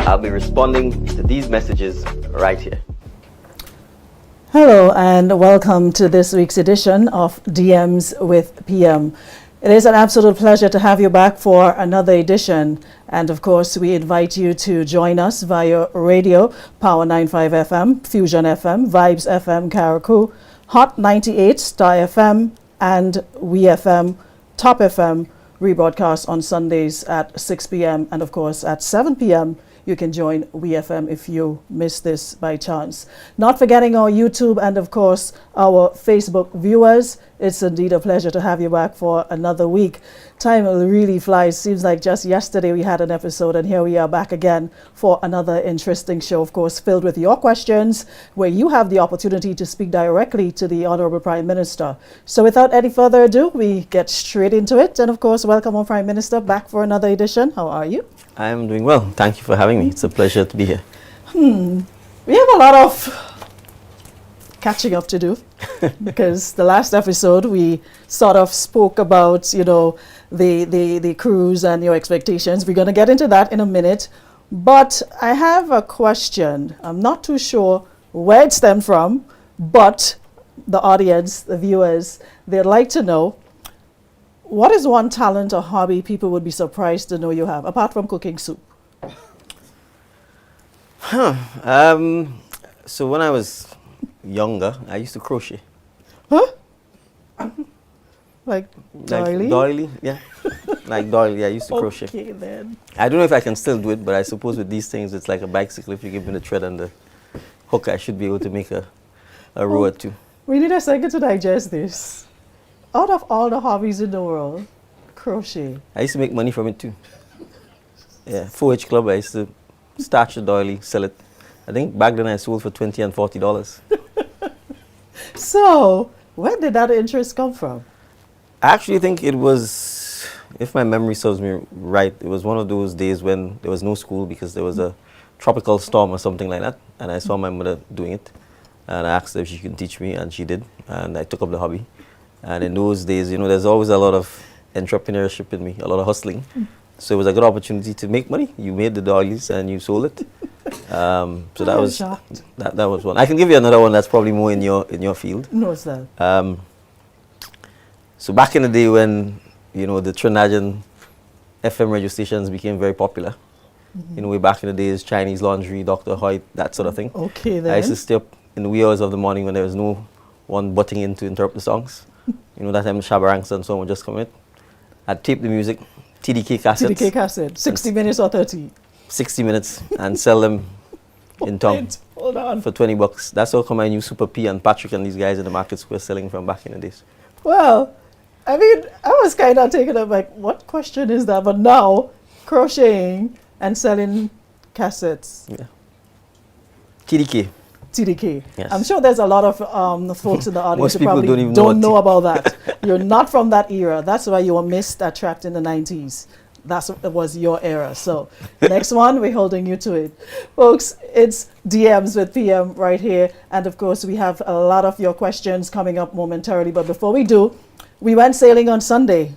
I'll be responding to these messages right here. Hello and welcome to this week's edition of DMs with PM. It is an absolute pleasure to have you back for another edition. And of course, we invite you to join us via radio, Power 95 FM, Fusion FM, Vibes FM, Karakou, Hot 98, Star FM, and We FM, Top FM, rebroadcast on Sundays at 6 p.m. and of course at 7 p.m. You can join WeFM if you miss this by chance. Not forgetting our YouTube and, of course, our Facebook viewers. It's indeed a pleasure to have you back for another week. Time really flies. Seems like just yesterday we had an episode, and here we are back again for another interesting show, of course, filled with your questions, where you have the opportunity to speak directly to the Honorable Prime Minister. So without any further ado, we get straight into it. And, of course, welcome our Prime Minister back for another edition. How are you? I'm doing well. Thank you for having me. It's a pleasure to be here. We have a lot of catching up to do because the last episode we sort of spoke about, you know, the cruise and your expectations. We're going to get into that in a minute. But I have a question. I'm not too sure where it stemmed from, but the audience, the viewers, they'd like to know, what is one talent or hobby people would be surprised to know you have, apart from cooking soup? So when I was younger, I used to crochet. Huh? Like doily? Like doily, yeah. Like doily, I used to crochet. Okay, then. I don't know if I can still do it, but I suppose with these things, it's like a bicycle. If you give me the thread and the hook, I should be able to make a row or two. We need a second to digest this. Out of all the hobbies in the world, crochet. I used to make money from it too. Yeah, 4-H Club, I used to starch the doily, sell it. I think back then I sold for $20 and $40. So, where did that interest come from? I actually think it was, if my memory serves me right, it was one of those days when there was no school because there was a tropical storm or something like that. And I saw my mother doing it. And I asked her if she could teach me, and she did. And I took up the hobby. And in those days, you know, there's always a lot of entrepreneurship in me, a lot of hustling. So it was a good opportunity to make money. You made the doilies and you sold it. So that was that was one. I can give you another one that's probably more in your field. No, it's that. So back in the day when, you know, the Trinidadian FM radio stations became very popular, you know, way back in the days, Chinese Laundry, Dr. Hoyt, that sort of thing. Okay, then. I used to stay up in the wee hours of the morning when there was no one butting in to interrupt the songs. You know, that time the Shabarangs and so on would just come in. I'd tape the music, TDK cassettes. TDK cassette, 60 minutes or 30? 60 minutes, and sell them in town Hold on. for $20. That's how come I knew Super P and Patrick and these guys in the market square selling from back in the days. Well, I mean, I was kind of taken up like, what question is that? But now, crocheting and selling cassettes. Yeah. TDK. TDK. Yes. I'm sure there's a lot of folks in the audience Most who people probably don't even don't know know about that. You're not from that era. That's why you were missed at Tract in the 90s. That was your era. So next one, we're holding you to it. Folks, it's DMs with PM right here. And of course, we have a lot of your questions coming up momentarily. But before we do, we went sailing on Sunday.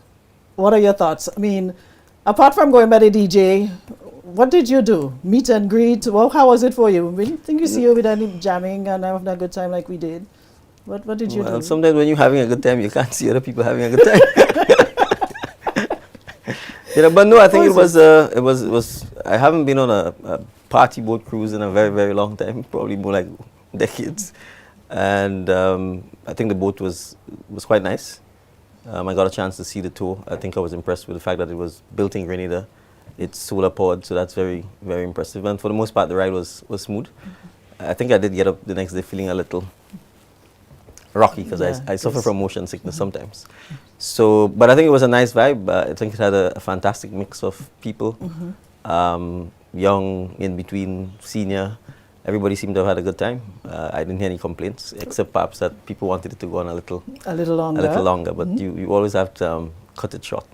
What are your thoughts? I mean, apart from going by the DJ, what did you do? Meet and greet? Well, how was it for you? We didn't think you see you with any jamming and having a good time like we did. What did you do? Sometimes when you're having a good time, you can't see other people having a good time. You know, but no, I think it was. I haven't been on a party boat cruise in a very, very long time, probably more like decades. And I think the boat was quite nice. I got a chance to see the tour. I think I was impressed with the fact that it was built in Grenada. It's solar powered, so that's very, very impressive. And for the most part, the ride was smooth. I think I did get up the next day feeling a little rocky because I suffer from motion sickness sometimes. So, but I think it was a nice vibe. I think it had a fantastic mix of people, young, in between, senior. Everybody seemed to have had a good time. I didn't hear any complaints, except perhaps that people wanted it to go on a little longer. But you always have to cut it short.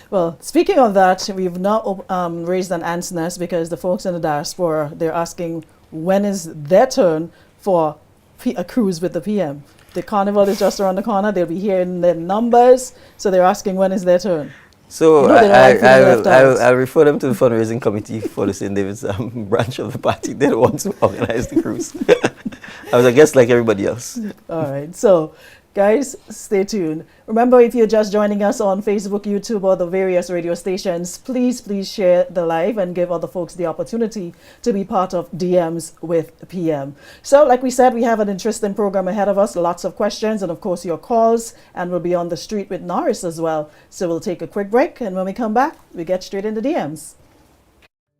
Well, speaking of that, we've now raised an ant's nest because the folks in the diaspora, they're asking when is their turn for a cruise with the PM. The carnival is just around the corner. They'll be hearing their numbers, so they're asking when is their turn. So You know they don't like feeling left out. I refer them to the fundraising committee for the St. David's branch of the party. They're the ones who organize the cruise. I was a guest like everybody else. All right. So, guys, stay tuned. Remember, if you're just joining us on Facebook, YouTube, or the various radio stations, please share the live and give other folks the opportunity to be part of DMs with PM. So, like we said, we have an interesting program ahead of us, lots of questions, and of course your calls, and we'll be on the street with Norris as well. So we'll take a quick break, and when we come back, we get straight into DMs.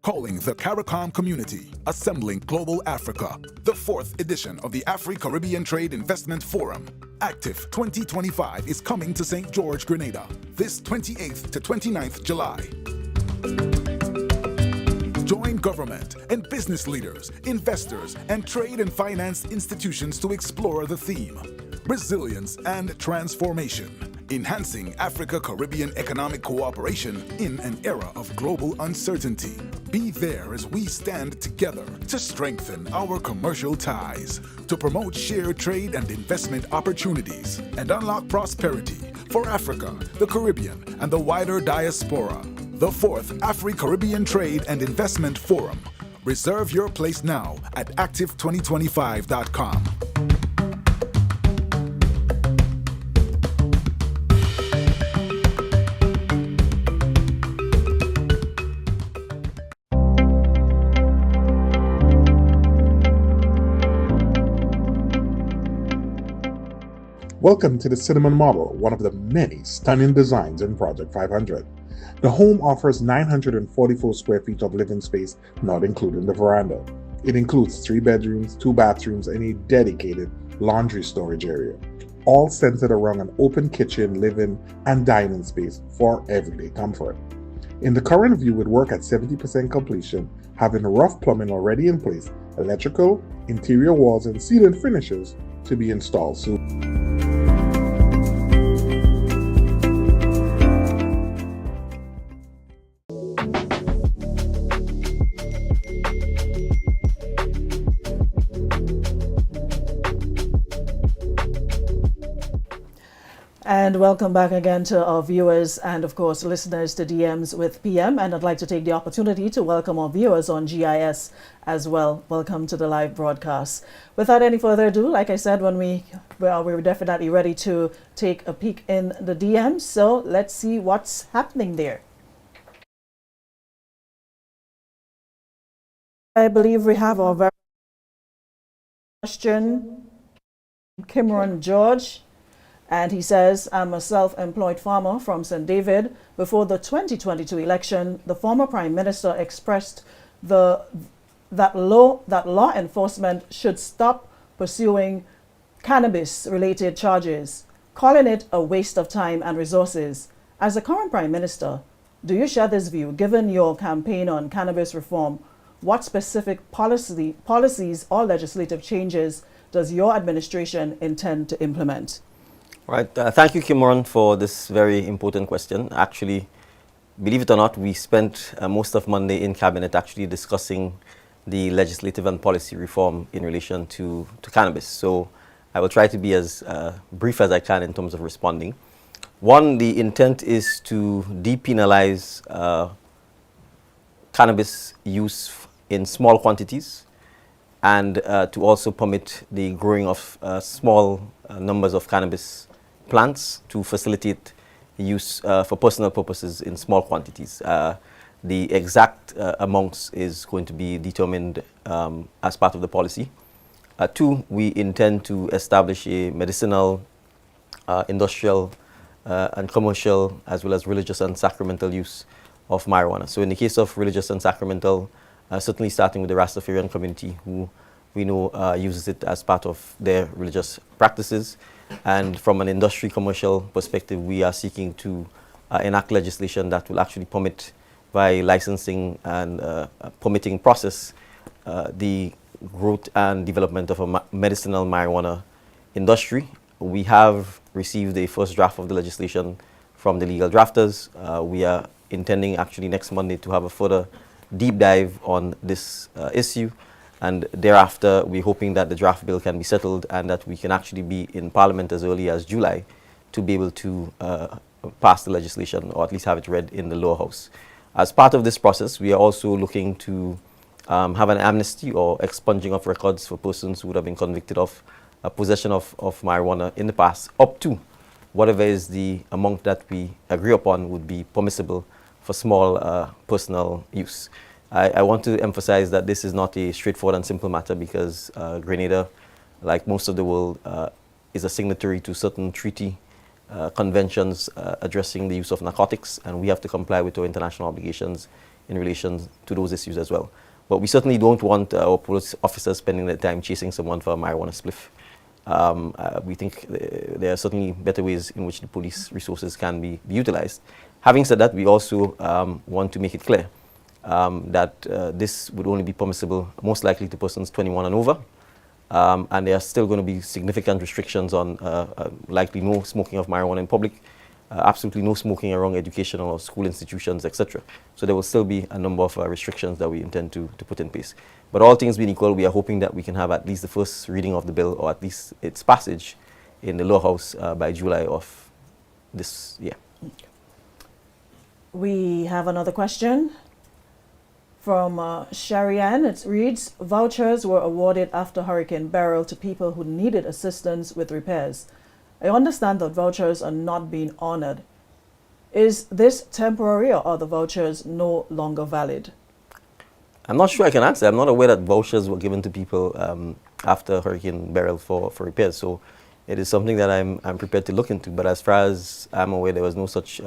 Calling the CARICOM community, assembling global Africa, the 4th edition of the Afri-Caribbean Trade Investment Forum. Active 2025 is coming to St. George, Grenada, this 28th to 29th July. Join government and business leaders, investors, and trade and finance institutions to explore the theme, resilience and transformation, enhancing Africa-Caribbean economic cooperation in an era of global uncertainty. Be there as we stand together to strengthen our commercial ties, to promote shared trade and investment opportunities, and unlock prosperity for Africa, the Caribbean, and the wider diaspora. The 4th Afri-Caribbean Trade and Investment Forum. Reserve your place now at active2025.com. Welcome to the Cinnamon Model, one of the many stunning designs in Project 500. The home offers 944 square feet of living space, not including the veranda. It includes 3 bedrooms, 2 bathrooms, and a dedicated laundry storage area, all centered around an open kitchen, living, and dining space for everyday comfort. In the current view, it work at 70% completion, having rough plumbing already in place, electrical, interior walls, and ceiling finishes to be installed soon. And welcome back again to our viewers and, of course, listeners to DMs with PM. And I'd like to take the opportunity to welcome our viewers on GIS as well. Welcome to the live broadcast. Without any further ado, like I said, when we're definitely ready to take a peek in the DMs. So let's see what's happening there. I believe we have our very question, Cameron George. And he says, I'm a self-employed farmer from St. David. Before the 2022 election, the former Prime Minister expressed that law enforcement should stop pursuing cannabis-related charges, calling it a waste of time and resources. As the current Prime Minister, do you share this view? Given your campaign on cannabis reform, what specific policies or legislative changes does your administration intend to implement? Right. Thank you, Kimron, for this very important question. Actually, believe it or not, we spent most of Monday in Cabinet actually discussing the legislative and policy reform in relation to cannabis. So I will try to be as brief as I can in terms of responding. One, the intent is to depenalize cannabis use in small quantities and to also permit the growing of small numbers of cannabis plants to facilitate use for personal purposes in small quantities. The exact amounts is going to be determined as part of the policy. 2, we intend to establish a medicinal, industrial, and commercial, as well as religious and sacramental use of marijuana. So in the case of religious and sacramental, certainly starting with the Rastafarian community, who we know uses it as part of their religious practices. And from an industry commercial perspective, we are seeking to enact legislation that will actually permit, by licensing and permitting process, the growth and development of a medicinal marijuana industry. We have received a first draft of the legislation from the legal drafters. We are intending actually next Monday to have a further deep dive on this issue. And thereafter, we're hoping that the draft bill can be settled and that we can actually be in Parliament as early as July to be able to pass the legislation, or at least have it read in the lower house. As part of this process, we are also looking to have an amnesty or expunging of records for persons who would have been convicted of possession of marijuana in the past, up to whatever is the amount that we agree upon would be permissible for small personal use. I want to emphasize that this is not a straightforward and simple matter, because Grenada, like most of the world, is a signatory to certain treaty conventions addressing the use of narcotics, and we have to comply with our international obligations in relation to those issues as well. But we certainly don't want our police officers spending their time chasing someone for a marijuana spliff. We think there are certainly better ways in which the police resources can be utilized. Having said that, we also want to make it clear that this would only be permissible most likely to persons 21 and over. And there are still going to be significant restrictions on likely no smoking of marijuana in public, absolutely no smoking around educational or school institutions, etc. So there will still be a number of restrictions that we intend to put in place. But all things being equal, we are hoping that we can have at least the first reading of the bill, or at least its passage in the lower house by July of this year. We have another question from Sharian. It reads, vouchers were awarded after Hurricane Beryl to people who needed assistance with repairs. I understand that vouchers are not being honored. Is this temporary, or are the vouchers no longer valid? I'm not sure I can answer. I'm not aware that vouchers were given to people after Hurricane Beryl for repairs. So it is something that I'm prepared to look into. But as far as I'm aware, there was no such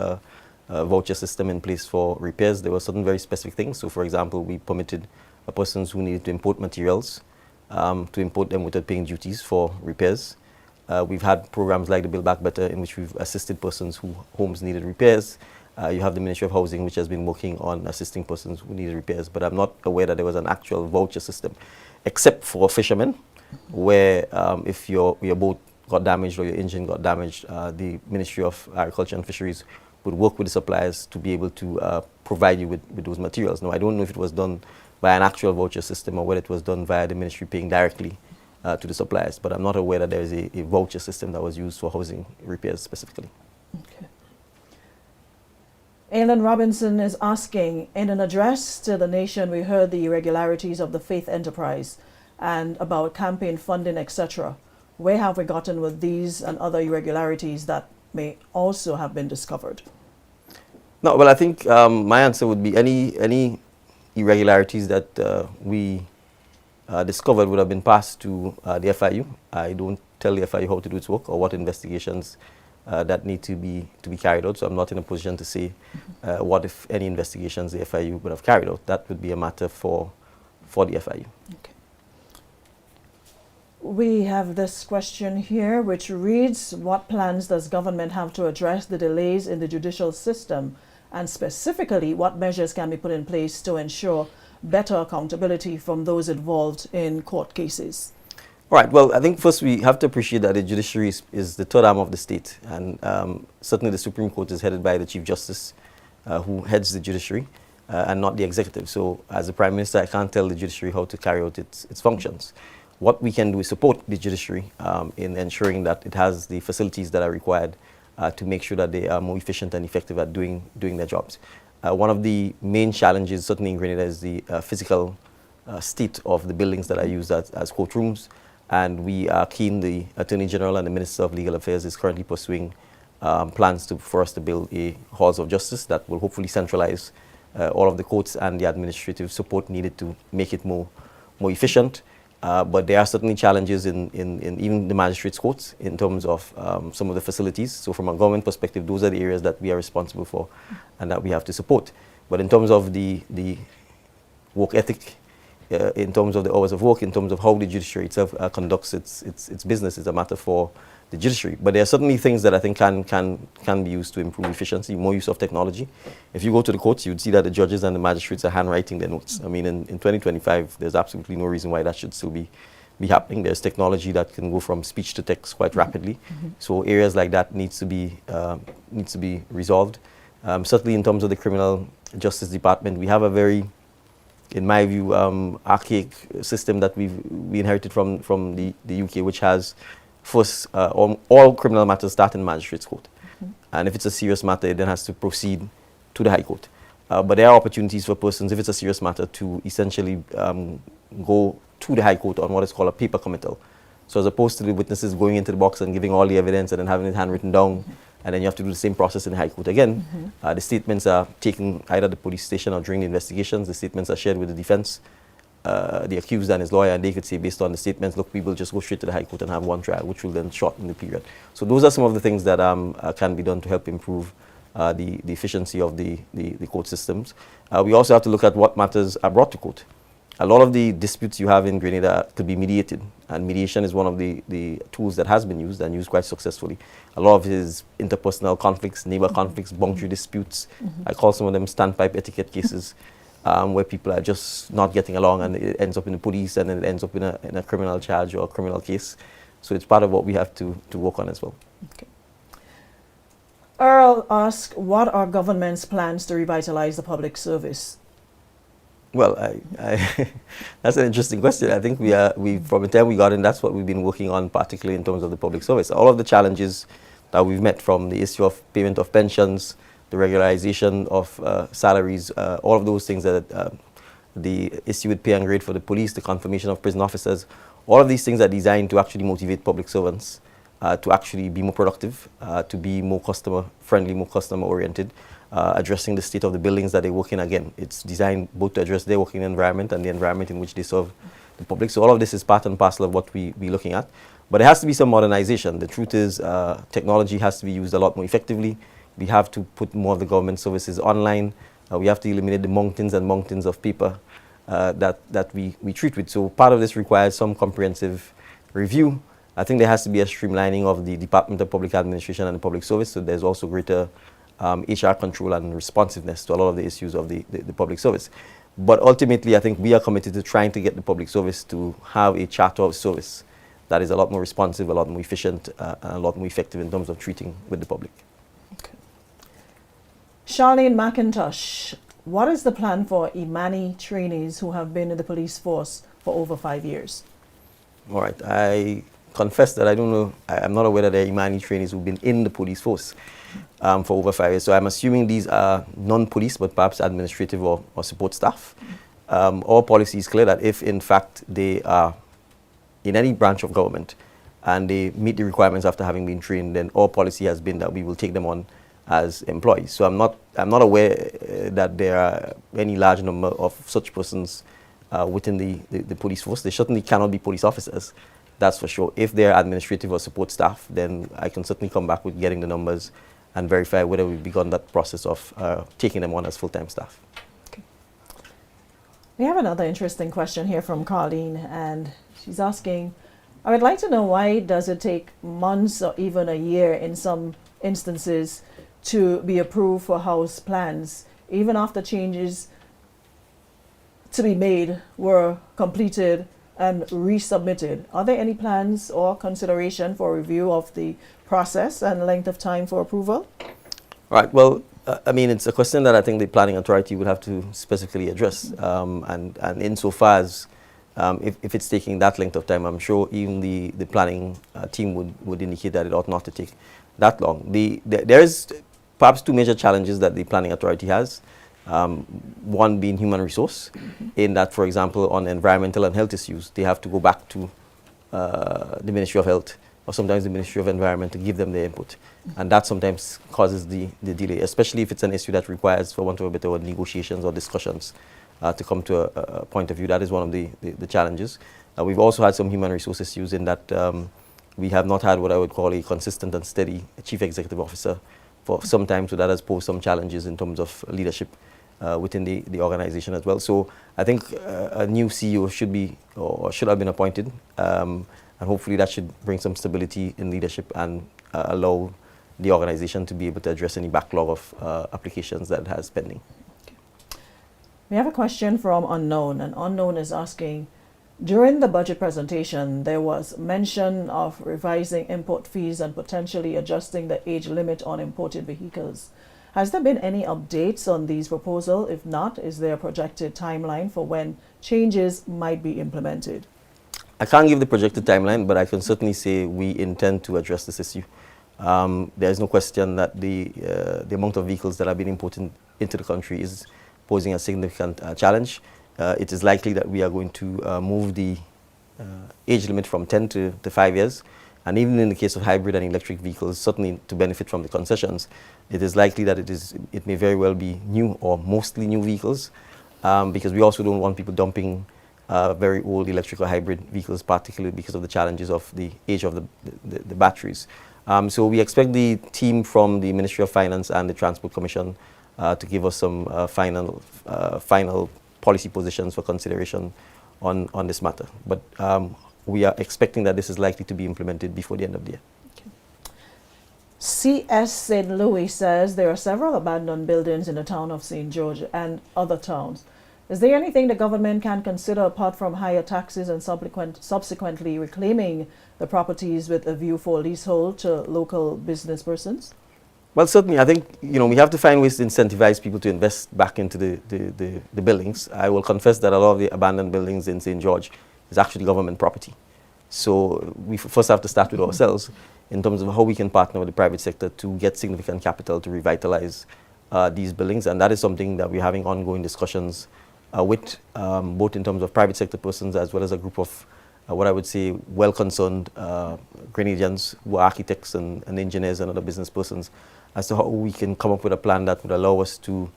voucher system in place for repairs. There were certain very specific things. So for example, we permitted persons who needed to import materials to import them without paying duties for repairs. We've had programs like the Build Back Better, in which we've assisted persons whose homes needed repairs. You have the Ministry of Housing, which has been working on assisting persons who needed repairs. But I'm not aware that there was an actual voucher system, except for fishermen, where if your boat got damaged or your engine got damaged, the Ministry of Agriculture and Fisheries would work with the suppliers to be able to provide you with those materials. Now, I don't know if it was done by an actual voucher system or whether it was done via the ministry paying directly to the suppliers, but I'm not aware that there is a voucher system that was used for housing repairs specifically. Okay. Alan Robinson is asking, in an address to the nation, we heard the irregularities of the faith enterprise and about campaign funding, etc. Where have we gotten with these and other irregularities that may also have been discovered? No, well, I think my answer would be any irregularities that we discovered would have been passed to the FIU. I don't tell the FIU how to do its work or what investigations that need to be carried out. So I'm not in a position to say what, if any, investigations the FIU would have carried out. That would be a matter for the FIU. Okay. We have this question here, which reads, what plans does government have to address the delays in the judicial system, and specifically what measures can be put in place to ensure better accountability from those involved in court cases? All right. Well, I think first we have to appreciate that the judiciary is the third arm of the state, and certainly the Supreme Court is headed by the Chief Justice, who heads the judiciary, and not the executive. So as the Prime Minister, I can't tell the judiciary how to carry out its functions. What we can do is support the judiciary in ensuring that it has the facilities that are required to make sure that they are more efficient and effective at doing their jobs. One of the main challenges, certainly in Grenada, is the physical state of the buildings that are used as courtrooms. And we are keen, the Attorney General and the Minister of Legal Affairs is currently pursuing plans for us to build a halls of justice that will hopefully centralize all of the courts and the administrative support needed to make it more efficient. But there are certainly challenges in even the magistrates' courts in terms of some of the facilities. So from a government perspective, those are the areas that we are responsible for and that we have to support. But in terms of the work ethic, in terms of the hours of work, in terms of how the judiciary itself conducts its business, is a matter for the judiciary. But there are certainly things that I think can be used to improve efficiency, more use of technology. If you go to the courts, you'd see that the judges and the magistrates are handwriting their notes. I mean, in 2025, there's absolutely no reason why that should still be happening. There's technology that can go from speech to text quite rapidly. So areas like that needs to be resolved. Certainly in terms of the criminal justice department, we have a very, in my view, archaic system that we inherited from the UK, which has first all criminal matters start in magistrates court. And if it's a serious matter, it then has to proceed to the High Court. But there are opportunities for persons, if it's a serious matter, to essentially go to the High Court on what is called a paper committal. So as opposed to the witnesses going into the box and giving all the evidence and then having it handwritten down, and then you have to do the same process in the High Court again, the statements are taken either at the police station or during the investigations. The statements are shared with the defense, the accused and his lawyer, and they could say based on the statements, look, we will just go straight to the High Court and have one trial, which will then shorten the period. So those are some of the things that can be done to help improve the efficiency of the court systems. We also have to look at what matters are brought to court. A lot of the disputes you have in Grenada could be mediated, and mediation is one of the tools that has been used and used quite successfully. A lot of it is interpersonal conflicts, neighbor conflicts, boundary disputes. I call some of them standpipe etiquette cases, where people are just not getting along and it ends up in the police and then it ends up in a criminal charge or a criminal case. So it's part of what we have to work on as well. Okay. Earl asks, what are government's plans to revitalize the public service? Well, that's an interesting question. I think from the time we got in, that's what we've been working on, particularly in terms of the public service. All of the challenges that we've met, from the issue of payment of pensions, the regularization of salaries, all of those things, that the issue with pay and grade for the police, the confirmation of prison officers, all of these things are designed to actually motivate public servants to actually be more productive, to be more customer friendly, more customer oriented. Addressing the state of the buildings that they work in. Again, it's designed both to address their working environment and the environment in which they serve the public. So all of this is part and parcel of what we're looking at. But there has to be some modernization. The truth is, technology has to be used a lot more effectively. We have to put more of the government services online. We have to eliminate the mountains and mountains of paper that we treat with. So part of this requires some comprehensive review. I think there has to be a streamlining of the Department of Public Administration and the Public Service. So there's also greater HR control and responsiveness to a lot of the issues of the public service. But ultimately, I think we are committed to trying to get the public service to have a charter of service that is a lot more responsive, a lot more efficient, and a lot more effective in terms of treating with the public. Okay. Charlene McIntosh, what is the plan for Imani trainees who have been in the police force for over 5 years? All right. I confess that I don't know. I'm not aware that there are Imani trainees who've been in the police force for over 5 years. So I'm assuming these are non-police, but perhaps administrative or support staff. Our policy is clear that if, in fact, they are in any branch of government and they meet the requirements after having been trained, then our policy has been that we will take them on as employees. So I'm not aware that there are any large number of such persons within the police force. They certainly cannot be police officers, that's for sure. If they're administrative or support staff, then I can certainly come back with getting the numbers and verify whether we've begun that process of taking them on as full-time staff. Okay. We have another interesting question here from Colleen, and she's asking, I would like to know, why does it take months or even a year in some instances to be approved for house plans, even after changes to be made were completed and resubmitted? Are there any plans or consideration for review of the process and length of time for approval? Right. Well, I mean, it's a question that I think the planning authority would have to specifically address. And insofar as if it's taking that length of time, I'm sure even the planning team would indicate that it ought not to take that long. There is perhaps two major challenges that the planning authority has. One being human resource, in that, for example, on environmental and health issues, they have to go back to the Ministry of Health or sometimes the Ministry of Environment to give them their input. And that sometimes causes the delay, especially if it's an issue that requires, for want of a better word, negotiations or discussions to come to a point of view. That is one of the challenges. We've also had some human resource issues in that we have not had what I would call a consistent and steady chief executive officer for some time, so that has posed some challenges in terms of leadership within the organization as well. So I think a new CEO should be or should have been appointed, and hopefully that should bring some stability in leadership and allow the organization to be able to address any backlog of applications that it has pending. Okay. We have a question from Unknown, and Unknown is asking, during the budget presentation, there was mention of revising import fees and potentially adjusting the age limit on imported vehicles. Has there been any updates on these proposals? If not, is there a projected timeline for when changes might be implemented? I can't give the projected timeline, but I can certainly say we intend to address this issue. There is no question that the amount of vehicles that have been imported into the country is posing a significant challenge. It is likely that we are going to move the age limit from 10 to 5 years. And even in the case of hybrid and electric vehicles, certainly to benefit from the concessions, it is likely that it may very well be new or mostly new vehicles, because we also don't want people dumping very old electric or hybrid vehicles, particularly because of the challenges of the age of the batteries. So we expect the team from the Ministry of Finance and the Transport Commission to give us some final policy positions for consideration on this matter. But we are expecting that this is likely to be implemented before the end of the year. Okay. C.S. St. Louis says there are several abandoned buildings in the town of St. George and other towns. Is there anything the government can consider apart from higher taxes and subsequently reclaiming the properties with a view for leasehold to local business persons? Well, certainly, I think we have to find ways to incentivize people to invest back into the buildings. I will confess that a lot of the abandoned buildings in St. George is actually government property. So we first have to start with ourselves in terms of how we can partner with the private sector to get significant capital to revitalize these buildings. And that is something that we're having ongoing discussions with, both in terms of private sector persons as well as a group of what I would say well-concerned Grenadians who are architects and engineers and other business persons, as to how we can come up with a plan that would allow us to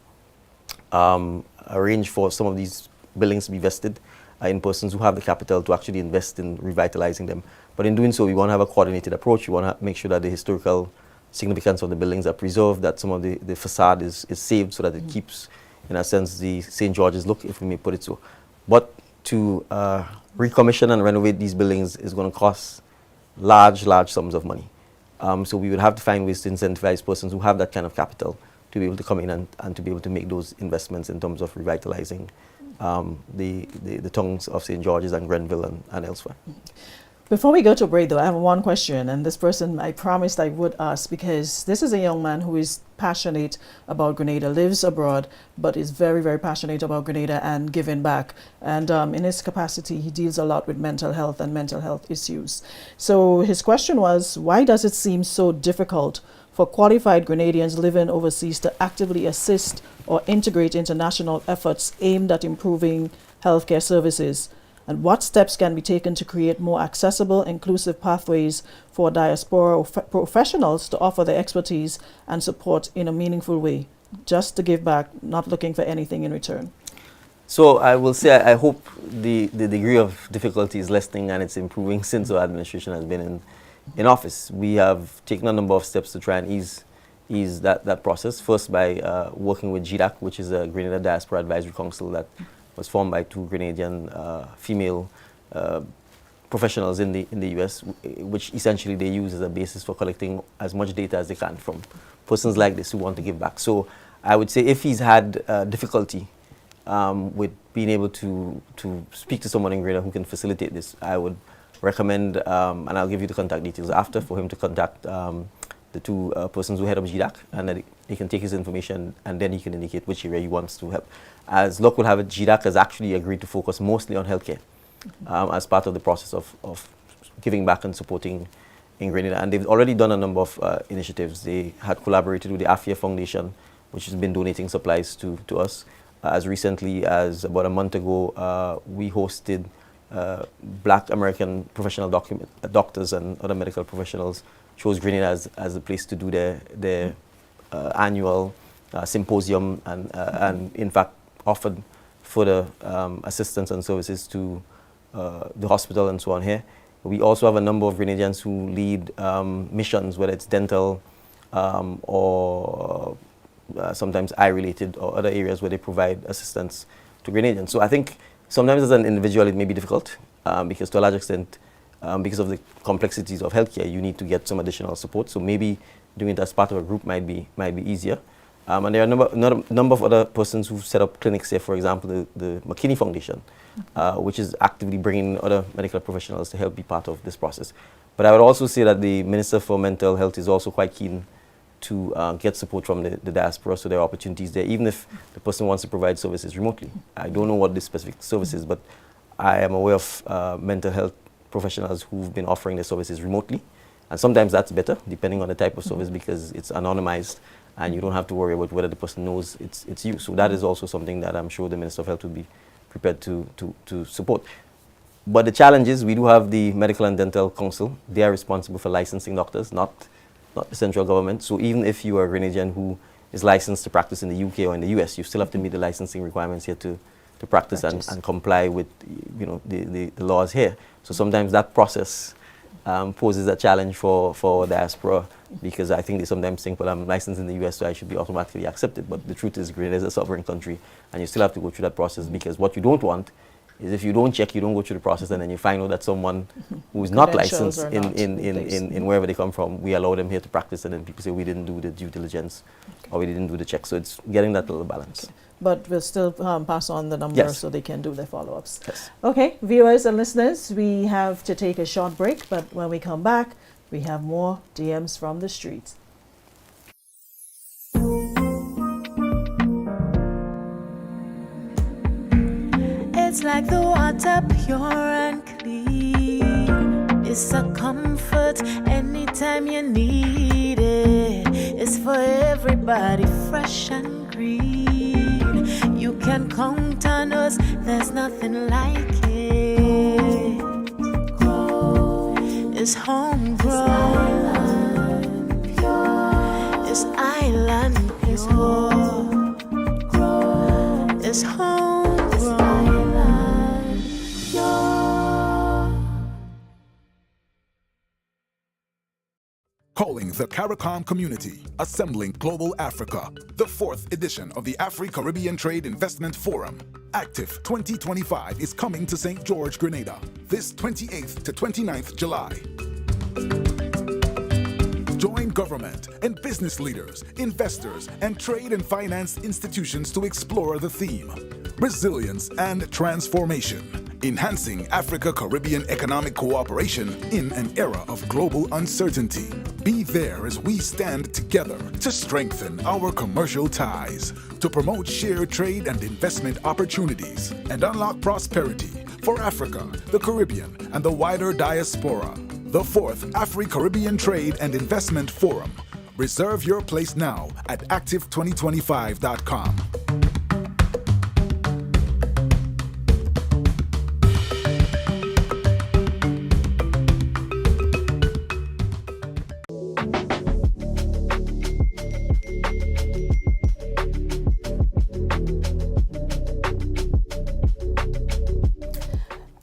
arrange for some of these buildings to be vested in persons who have the capital to actually invest in revitalizing them. But in doing so, we want to have a coordinated approach. We want to make sure that the historical significance of the buildings are preserved, that some of the facade is saved so that it keeps, in a sense, the St. George's look, if we may put it so. But to recommission and renovate these buildings is going to cost large sums of money. So we would have to find ways to incentivize persons who have that kind of capital to be able to come in and to be able to make those investments in terms of revitalizing the towns of St. George's and Grenville and elsewhere. Before we go to break, though, I have one question, and this person I promised I would ask, because this is a young man who is passionate about Grenada, lives abroad, but is very, very passionate about Grenada and giving back. And in his capacity, he deals a lot with mental health and mental health issues. So his question was, why does it seem so difficult for qualified Grenadians living overseas to actively assist or integrate international efforts aimed at improving healthcare services? And what steps can be taken to create more accessible, inclusive pathways for diaspora professionals to offer their expertise and support in a meaningful way, just to give back, not looking for anything in return? So I will say I hope the degree of difficulty is lessening and it's improving since our administration has been in office. We have taken a number of steps to try and ease that process. First, by working with GDAC, which is a Grenada Diaspora Advisory Council that was formed by two Grenadian female professionals in the US, which essentially they use as a basis for collecting as much data as they can from persons like this who want to give back. So I would say if he's had difficulty with being able to speak to someone in Grenada who can facilitate this, I would recommend, and I'll give you the contact details after, for him to contact the two persons who head up GDAC, and that he can take his information and then he can indicate which area he wants to help. As luck will have it, GDAC has actually agreed to focus mostly on healthcare as part of the process of giving back and supporting in Grenada. And they've already done a number of initiatives. They had collaborated with the AFIA Foundation, which has been donating supplies to us. As recently as about a month ago, we hosted Black American professional doctors and other medical professionals, chose Grenada as a place to do their annual symposium and in fact offered further assistance and services to the hospital and so on here. We also have a number of Grenadians who lead missions, whether it's dental or sometimes eye-related or other areas where they provide assistance to Grenadians. So I think sometimes as an individual it may be difficult because to a large extent, because of the complexities of healthcare, you need to get some additional support. So maybe doing it as part of a group might be easier. And there are a number of other persons who've set up clinics here, for example, the McKinney Foundation, which is actively bringing other medical professionals to help be part of this process. But I would also say that the Minister for Mental Health is also quite keen to get support from the diaspora, so there are opportunities there, even if the person wants to provide services remotely. I don't know what the specific service is, but I am aware of mental health professionals who've been offering their services remotely, And sometimes that's better, depending on the type of service, because it's anonymized and you don't have to worry about whether the person knows it's you. So that is also something that I'm sure the Minister of Health would be prepared to support. But the challenge is we do have the Medical and Dental Council. They are responsible for licensing doctors, not the central government. So even if you are a Grenadian who is licensed to practice in the UK or in the US, you still have to meet the licensing requirements here to practice. And comply with the laws here. So sometimes that process poses a challenge for diaspora, because I think they sometimes think, well, I'm licensed in the US, so I should be automatically accepted. But the truth is, Grenada is a sovereign country, and you still have to go through that process, because what you don't want is if you don't check, you don't go through the process, and then you find out that someone who is not licensed in wherever they come from, we allow them here to practice, and then people say we didn't do the due diligence or we didn't do the check. So it's getting that little balance. Okay. But we'll still pass on the number so they can do their follow-ups. Yes. Okay, viewers and listeners, we have to take a short break, but when we come back, we have more DMs from the streets. It's like the water pure and clean. It's a comfort anytime you need it. It's for everybody, fresh and green. You can count on us, there's nothing like it. It's homegrown, it's island pure. It's homegrown. Calling the CARICOM community, assembling global Africa, the 4th edition of the Afri-Caribbean Trade Investment Forum. Active 2025 is coming to St. George, Grenada, this 28th to 29th July. Join government and business leaders, investors, and trade and finance institutions to explore the theme, Resilience and Transformation, enhancing Africa-Caribbean economic cooperation in an era of global uncertainty. Be there as we stand together to strengthen our commercial ties, to promote shared trade and investment opportunities, and unlock prosperity for Africa, the Caribbean, and the wider diaspora. The 4th Afri-Caribbean Trade and Investment Forum. Reserve your place now at active2025.com.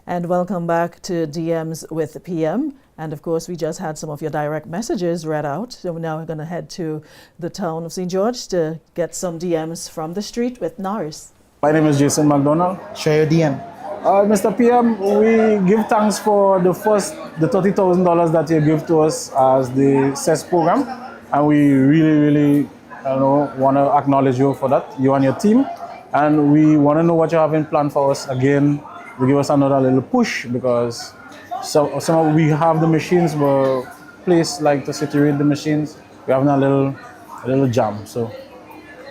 And welcome back to DMs with PM. And of course, we just had some of your direct messages read out. So now we're going to head to the town of St. George to get some DMs from the street with Norris. My name is Jason McDonald. Share your DM. Mr. PM, we give thanks for the $30,000 that you give to us as the CES program. And we really want to acknowledge you for that, you and your team. And we want to know what you have in plan for us again, to give us another little push, because we have the machines, but place like to saturate the machines, we have a little jam. So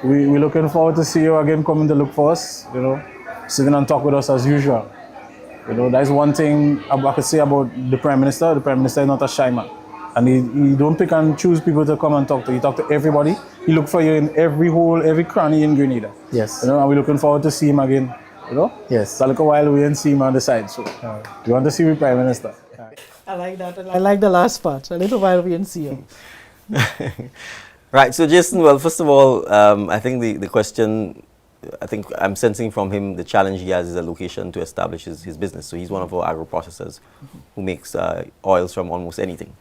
we're looking forward to see you again coming to look for us, sitting and talk with us as usual. That's one thing I could say about the Prime Minister. The Prime Minister is not a shy man. And he don't pick and choose people to come and talk to. He talk to everybody. He look for you in every hole, every cranny in Grenada. Yes. And we're looking forward to see him again. Yes. So like a while we didn't see him on the side. So we want to see the Prime Minister. I like that. I like the last part. A little while we didn't see him. Right. So Jason, well, first of all, I think the question, I think I'm sensing from him the challenge he has is a location to establish his business. So he's one of our agro-processors who makes oils from almost anything.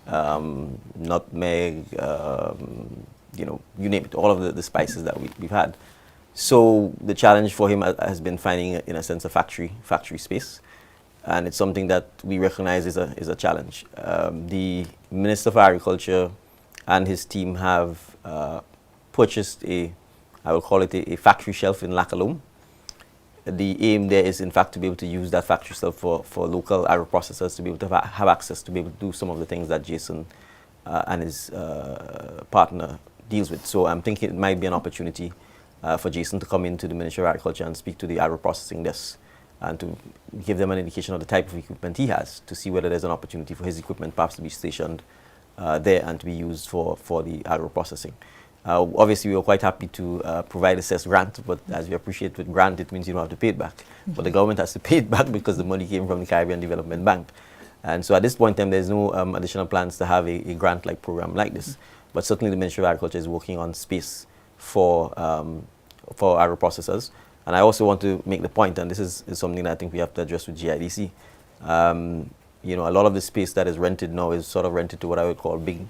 Nutmeg, you name it, all of the spices that we've had. So the challenge for him has been finding, in a sense, a factory space. And it's something that we recognize is a challenge. The Minister of Agriculture and his team have purchased I will call it a factory shelf in Lacalome. The aim there is, in fact, to be able to use that factory shelf for local agro-processors to be able to have access to be able to do some of the things that Jason and his partner deals with. So I'm thinking it might be an opportunity for Jason to come into the Ministry of Agriculture and speak to the agro-processing desk and to give them an indication of the type of equipment he has, to see whether there's an opportunity for his equipment perhaps to be stationed there and to be used for the agro-processing. Obviously, we were quite happy to provide a CES grant, but as you appreciate with grant, it means you don't have to pay it back. But the government has to pay it back because the money came from the Caribbean Development Bank. And so at this point in time, there's no additional plans to have a grant-like program like this. But certainly the Ministry of Agriculture is working on space for agro-processors. And I also want to make the point, and this is something that I think we have to address with GIDC. You know, a lot of the space that is rented now is sort of rented to what I would call big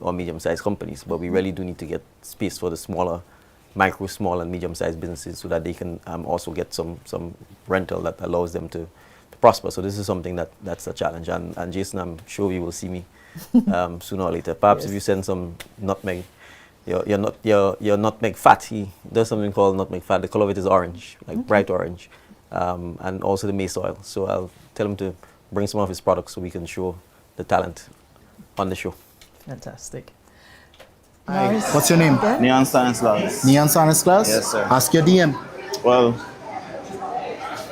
or medium-sized companies, but we really do need to get space for the smaller, micro, small, and medium-sized businesses so that they can also get some rental that allows them to prosper. So this is something that's a challenge. And Jason, I'm sure you will see me sooner or later. Perhaps if you send some nutmeg, your nutmeg fat. He does something called nutmeg fat. The color of it is orange, like bright orange, and also the maize oil. So I'll tell him to bring some of his products so we can show the talent on the show. Fantastic. Hi. Nice. What's your name? Again? Neon Stanislaus. Neon Stanislaus? Yes, sir. Ask your DM. Well,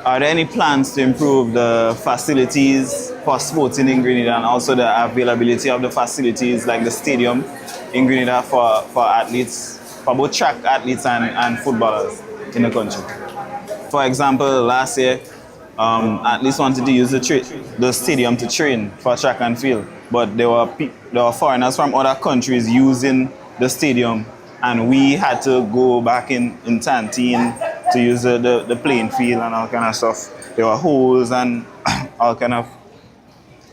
are there any plans to improve the facilities for sporting in Grenada and also the availability of the facilities like the stadium in Grenada for athletes, for both track athletes and footballers in the country? For example, last year, athletes wanted to use the stadium to train for track and field, but there were foreigners from other countries using the stadium, and we had to go back in Tantine to use the playing field and all kind of stuff. There were holes and all kind of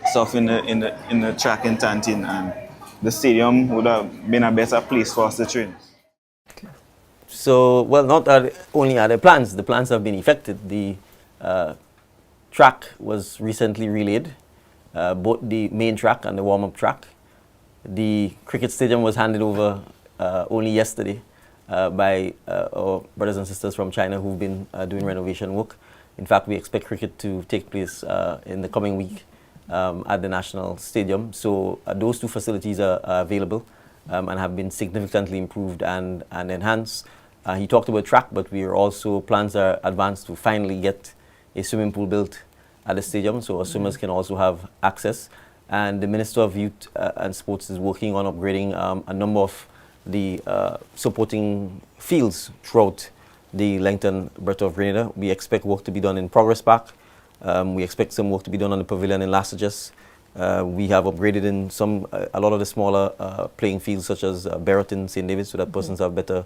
stuff in the track in Tantine, and the stadium would have been a better place for us to train. So, well, not only are there plans, the plans have been effected. The track was recently relayed, both the main track and the warm-up track. The cricket stadium was handed over only yesterday by our brothers and sisters from China who've been doing renovation work. In fact, we expect cricket to take place in the coming week at the National Stadium. So those two facilities are available and have been significantly improved and enhanced. He talked about track, but plans are advanced to finally get a swimming pool built at the stadium so our swimmers can also have access. And the Minister of Youth and Sports is working on upgrading a number of the supporting fields throughout the length and breadth of Grenada. We expect work to be done in Progress Park. We expect some work to be done on the pavilion in Lassages. We have upgraded in a lot of the smaller playing fields such as Berrotin, St. David's, so that persons have better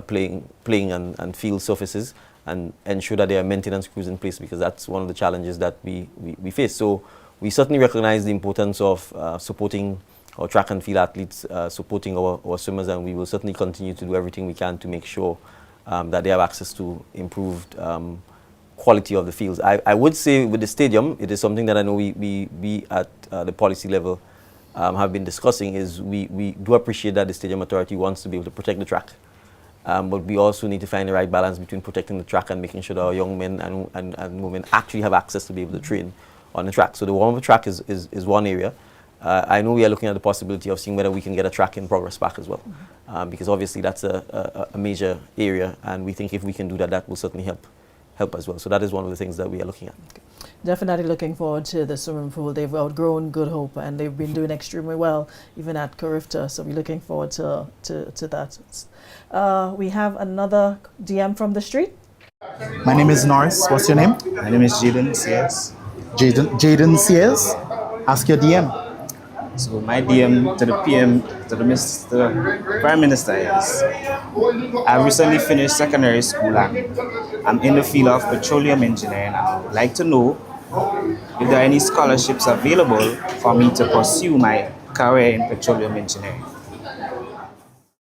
playing and field surfaces, and ensure that there are maintenance crews in place, because that's one of the challenges that we face. So we certainly recognize the importance of supporting our track and field athletes, supporting our swimmers, and we will certainly continue to do everything we can to make sure that they have access to improved quality of the fields. I would say with the stadium, it is something that I know we at the policy level have been discussing, is we do appreciate that the Stadium Authority wants to be able to protect the track. But we also need to find the right balance between protecting the track and making sure that our young men and women actually have access to be able to train on the track. So the warm-up track is one area. I know we are looking at the possibility of seeing whether we can get a track in Progress Park as well, because obviously that's a major area, and we think if we can do that, that will certainly help as well. So that is one of the things that we are looking at. Definitely looking forward to the swimming pool. They've outgrown Good Hope and they've been doing extremely well, even at Carifta. So we're looking forward to that. We have another DM from the street. My name is Norris. What's your name? My name is Jaden CS. Jaden CS. Ask your DM. So my DM to the PM, to the Prime Minister is, I recently finished secondary school and I'm in the field of petroleum engineering. I would like to know if there are any scholarships available for me to pursue my career in petroleum engineering.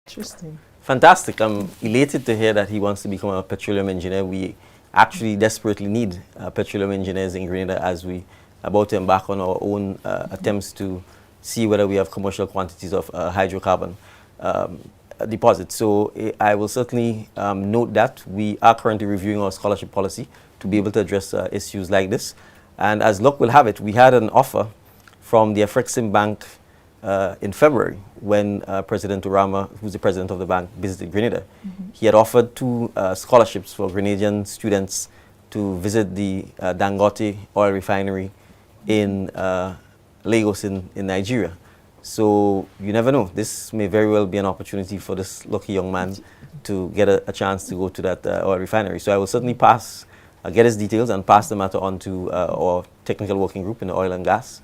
Interesting. Fantastic. I'm elated to hear that he wants to become a petroleum engineer. We actually desperately need petroleum engineers in Grenada as we are about to embark on our own attempts to see whether we have commercial quantities of hydrocarbon deposits. So I will certainly note that we are currently reviewing our scholarship policy to be able to address issues like this. And as luck will have it, we had an offer from the Afrexim Bank in February when President Urama, who's the president of the bank, visited Grenada. He had offered 2 scholarships for Grenadian students to visit the Dangote oil refinery in Lagos in Nigeria. So you never know. This may very well be an opportunity for this lucky young man to get a chance to go to that oil refinery. So I will certainly get his details and pass the matter on to our technical working group in the oil and gas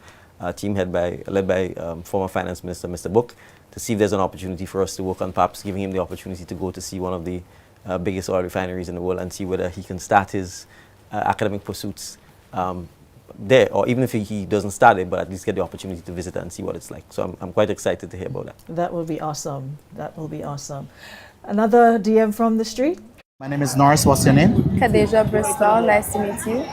team led by former Finance Minister Mr. Book, to see if there's an opportunity for us to work on perhaps giving him the opportunity to go to see one of the biggest oil refineries in the world and see whether he can start his academic pursuits there, or even if he doesn't start it, but at least get the opportunity to visit and see what it's like. So I'm quite excited to hear about that. That will be awesome. That will be awesome. Another DM from the street? My name is Norris. What's your name? Kadeja Bristol, nice to meet you.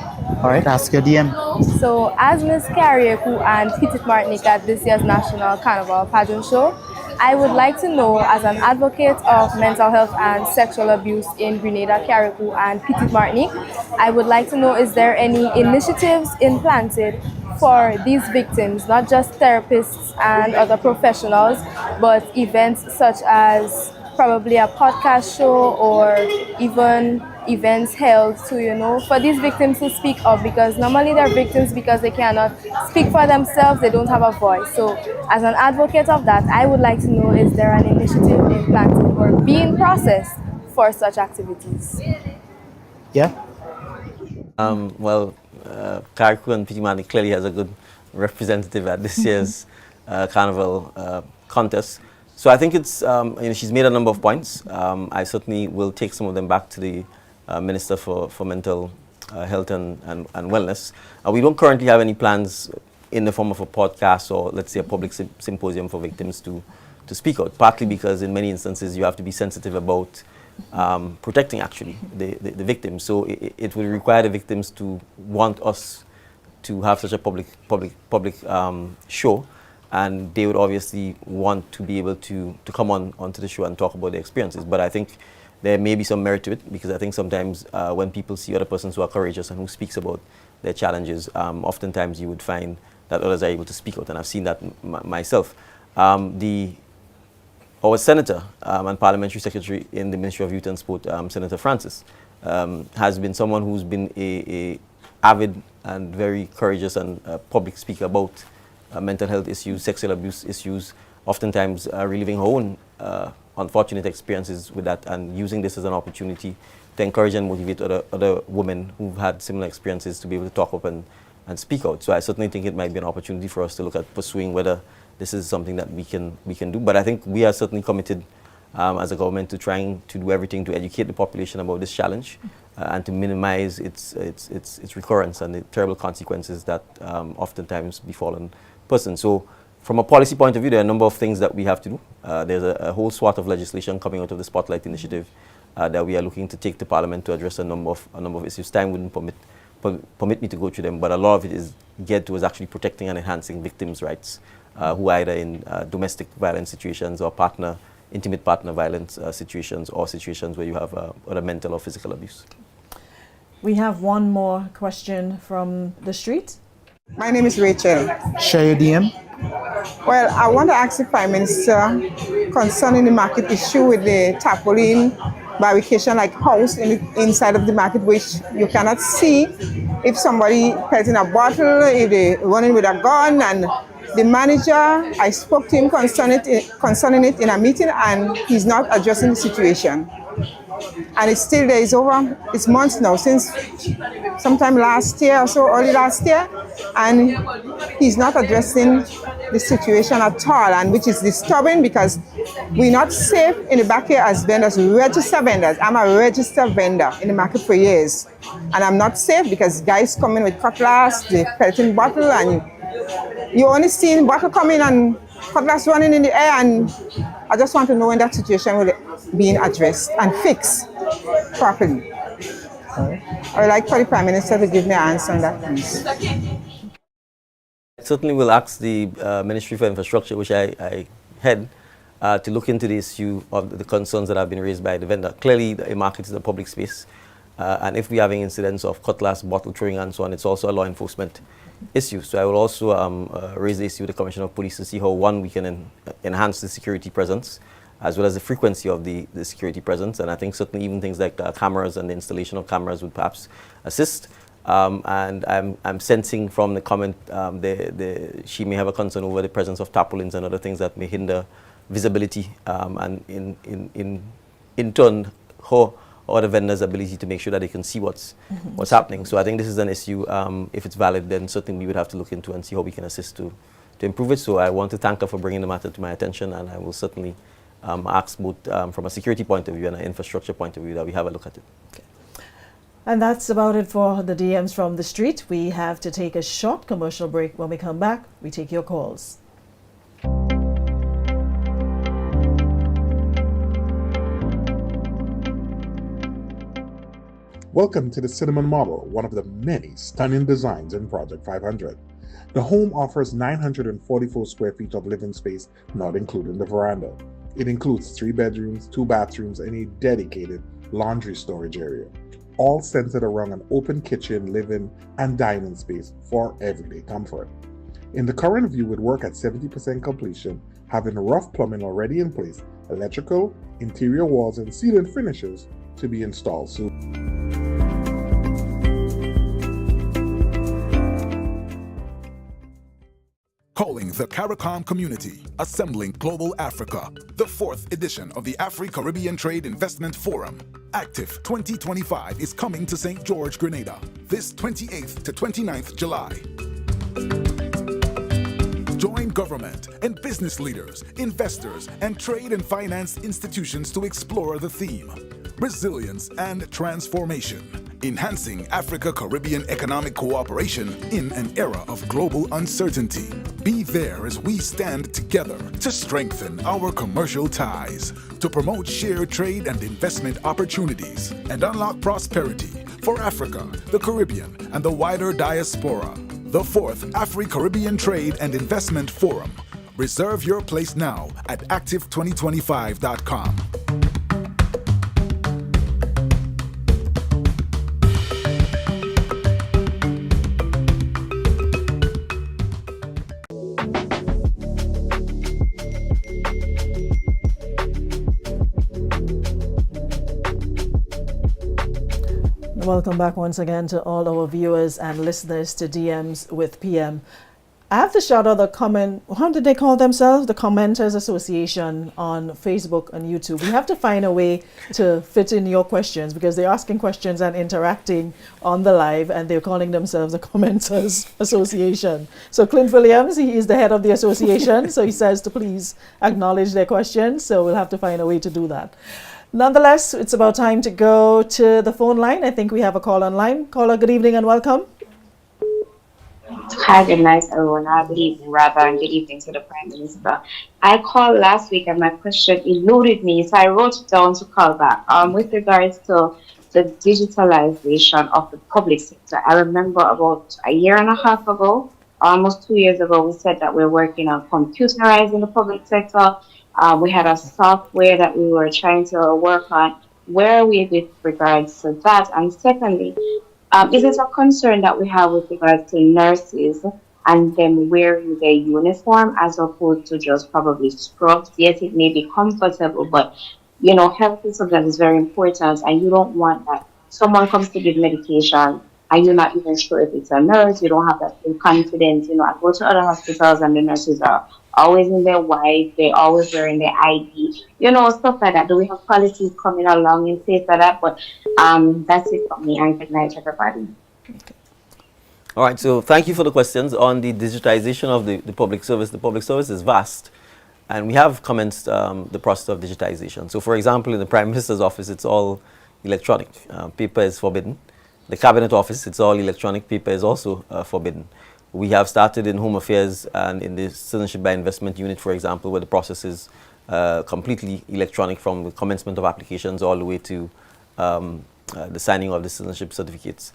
All right, ask your DM. So, as Miss Carrieku and Petit Martinique at this year's National Carnival Pageant Show, I would like to know, as an advocate of mental health and sexual abuse in Grenada, Carriacou, and Petit Martinique, I would like to know, is there any initiatives implanted for these victims, not just therapists and other professionals, but events such as probably a podcast show or even events held to, for these victims to speak up, because normally they're victims because they cannot speak for themselves, they don't have a voice. So as an advocate of that, I would like to know, is there an initiative implanted or being processed for such activities? Yeah. Carriacou and Petit Martinique clearly has a good representative at this year's Carnival contest. So I think it's, she's made a number of points. I certainly will take some of them back to the Minister for Mental Health and Wellness. We don't currently have any plans in the form of a podcast or, let's say, a public symposium for victims to speak out, partly because in many instances you have to be sensitive about protecting, actually, the victims. So it would require the victims to want us to have such a public show. And they would obviously want to be able to come onto the show and talk about their experiences. But I think there may be some merit to it, because I think sometimes when people see other persons who are courageous and who speaks about their challenges, oftentimes you would find that others are able to speak out, and I've seen that myself. Our Senator and Parliamentary Secretary in the Ministry of Youth and Sport, Senator Francis, has been someone who's been a avid and very courageous and public speaker about mental health issues, sexual abuse issues, oftentimes reliving her own unfortunate experiences with that, and using this as an opportunity to encourage and motivate other women who've had similar experiences to be able to talk up and speak out. So I certainly think it might be an opportunity for us to look at pursuing whether this is something that we can do. But I think we are certainly committed as a government to trying to do everything to educate the population about this challenge and to minimize its recurrence and the terrible consequences that oftentimes befall on person. So from a policy point of view, there are a number of things that we have to do. There's a whole swath of legislation coming out of the Spotlight Initiative that we are looking to take to Parliament to address a number of issues. Time wouldn't permit me to go through them, but a lot of it is geared towards actually protecting and enhancing victims' rights who are either in domestic violence situations or intimate partner violence situations, or situations where you have other mental or physical abuse. We have one more question from the street. My name is Rachel. Share your DM. Well, I want to ask the Prime Minister concerning the market issue with the tarpaulin barricade like house inside of the market, which you cannot see if somebody pelting a bottle, if they running with a gun. And the manager, I spoke to him concerning it in a meeting, and he's not addressing the situation. And it's still there. It's months now, since sometime last year or so, early last year, and he's not addressing the situation at all, and which is disturbing, because we're not safe in the back here as vendors, registered vendors. I'm a registered vendor in the market for years, and I'm not safe because guys come in with cutlass, they pelting bottle, and you only see bottle coming and cutlass running in the air. And I just want to know when that situation will be addressed and fixed properly. I would like for the Prime Minister to give me an answer on that, please. I certainly will ask the Ministry for Infrastructure, which I head, to look into the issue of the concerns that have been raised by the vendor. Clearly, a market is a public space, and if we're having incidents of cutlass, bottle throwing, and so on, it's also a law enforcement issue. So I will also raise the issue with the Commissioner of Police to see how, one, we can enhance the security presence, as well as the frequency of the security presence. And I think certainly even things like cameras and the installation of cameras would perhaps assist. And I'm sensing from the comment she may have a concern over the presence of tarpaulins and other things that may hinder visibility and in turn her or the vendor's ability to make sure that they can see what's happening. So I think this is an issue. If it's valid, then certainly we would have to look into and see how we can assist to improve it. So I want to thank her for bringing the matter to my attention, and I will certainly ask both from a security point of view and an infrastructure point of view that we have a look at it. Okay. And that's about it for the DMs from the street. We have to take a short commercial break. When we come back, we take your calls. Welcome to the Cinnamon Model, one of the many stunning designs in Project 500. The home offers 944 square feet of living space, not including the veranda. It includes 3 bedrooms, 2 bathrooms, and a dedicated laundry storage area, all centered around an open kitchen, living, and dining space for everyday comfort. In the current view, it work at 70% completion, having rough plumbing already in place, electrical, interior walls, and ceiling finishes to be installed soon. Calling the CARICOM community, assembling Global Africa, the 4th edition of the Afro-Caribbean Trade Investment Forum. Active 2025 is coming to St. George, Grenada, this 28th to 29th July. Join government and business leaders, investors, and trade and finance institutions to explore the theme, resilience and transformation. Enhancing Africa-Caribbean economic cooperation in an era of global uncertainty. Be there as we stand together to strengthen our commercial ties, to promote shared trade and investment opportunities, and unlock prosperity for Africa, the Caribbean, and the wider diaspora. The 4th Afro-Caribbean Trade and Investment Forum. Reserve your place now at active2025.com. Welcome back once again to all our viewers and listeners to DMs with PM. I have to shout out the how did they call themselves? The Commenters Association on Facebook and YouTube. We have to find a way to fit in your questions because they're asking questions and interacting on the live, and they're calling themselves the Commenters Association. So Clint Williams, he is the head of the association, so he says to please acknowledge their questions. So we'll have to find a way to do that. Nonetheless, it's about time to go to the phone line. I think we have a call online. Caller, good evening and welcome. Hi, good night, everyone. Good evening, rather, and good evening to the Prime Minister. I called last week and my question eluded me, so I wrote it down to call back. With regards to the digitalization of the public sector, I remember about a year and a half ago, almost 2 years ago, we said that we're working on computerizing the public sector. We had a software that we were trying to work on. Where are we with regards to that? And secondly, is it a concern that we have with regards to nurses and them wearing their uniform as opposed to just probably scrubs? Yes, it may be comfortable, but you know, health is something that is very important, and you don't want that someone comes to give medication and you're not even sure if it's a nurse. You don't have that full confidence. You know, I go to other hospitals and the nurses are always in their white, they're always wearing their ID, you know, stuff like that. Do we have policies coming along in place for that? But that's it for me, and good night, everybody. Okay. All right, so thank you for the questions on the digitization of the public service. The public service is vast, and we have commenced the process of digitization. So, for example, in the Prime Minister's office, it's all electronic. Paper is forbidden. The Cabinet Office, it's all electronic. Paper is also forbidden. We have started in Home Affairs and in the Citizenship by Investment Unit, for example, where the process is completely electronic from the commencement of applications all the way to the signing of the citizenship certificates.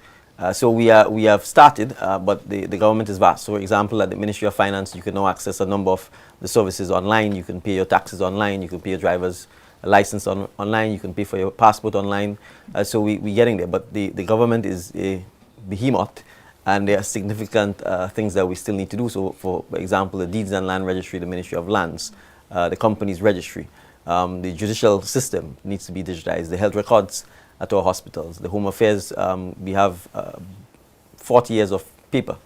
So we have started, but the government is vast. So, for example, at the Ministry of Finance, you can now access a number of the services online. You can pay your taxes online. You can pay your driver's license online. You can pay for your passport online. So we're getting there. But the government is a behemoth, and there are significant things that we still need to do. So, for example, the Deeds and Land Registry, the Ministry of Lands, the Companies Registry, the judicial system needs to be digitized, the health records at our hospitals, the Home Affairs, we have 40 years of paper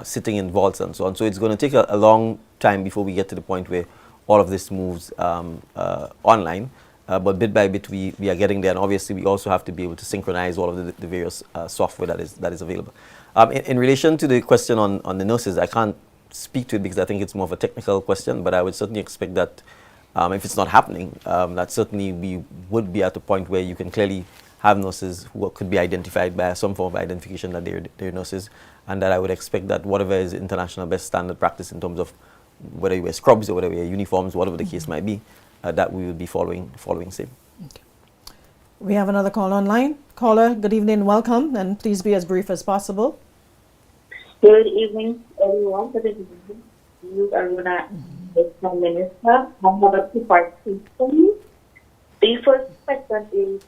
sitting in vaults and so on. So it's going to take a long time before we get to the point where all of this moves online. But bit by bit, we are getting there. And obviously, we also have to be able to synchronize all of the various software that is available. In relation to the question on the nurses, I can't speak to it because I think it's more of a technical question, but I would certainly expect that if it's not happening, that certainly we would be at a point where you can clearly have nurses who could be identified by some form of identification that they're nurses, and that I would expect that whatever is international best standard practice in terms of whether you wear scrubs or whether you wear uniforms, whatever the case might be, that we will be following same. Okay. We have another call online. Caller, good evening, welcome, and please be as brief as possible. Good evening, everyone. Good evening. You are the Prime Minister. I have a two-part question. The first question is,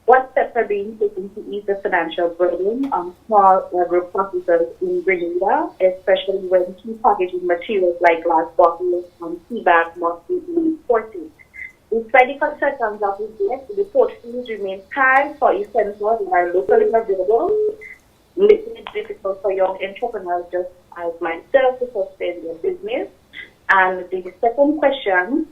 what steps are being taken to ease the financial burden on small agro processors in Grenada, especially when key packaging materials like glass bottles and tea bags must be imported? Despite the concerns of the portfolios remain tight for essentials that are locally available, making it difficult for young entrepreneurs just as myself to sustain their business. And the second question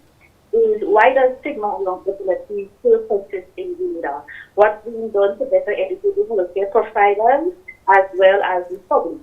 is, why does stigma around epilepsy still persist in Grenada? What's being done to better educate the healthcare providers as well as the public?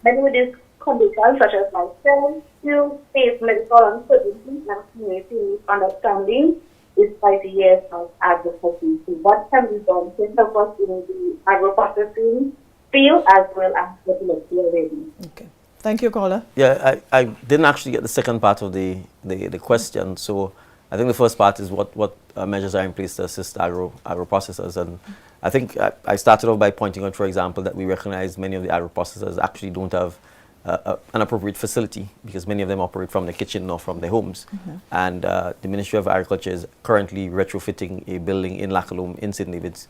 Many with these conditions, such as myself, still face medical uncertainty and community understanding despite the years of advocacy. So what can be done to help us in the agro-processing field as well as epilepsy already? Okay. Thank you, caller. Yeah, I didn't actually get the second part of the question. So I think the first part is what measures are in place to assist agro processors. And I think I started off by pointing out, for example, that we recognize many of the agro processors actually don't have an appropriate facility because many of them operate from the kitchen or from their homes. And the Ministry of Agriculture is currently retrofitting a building in Lackalome in St. David's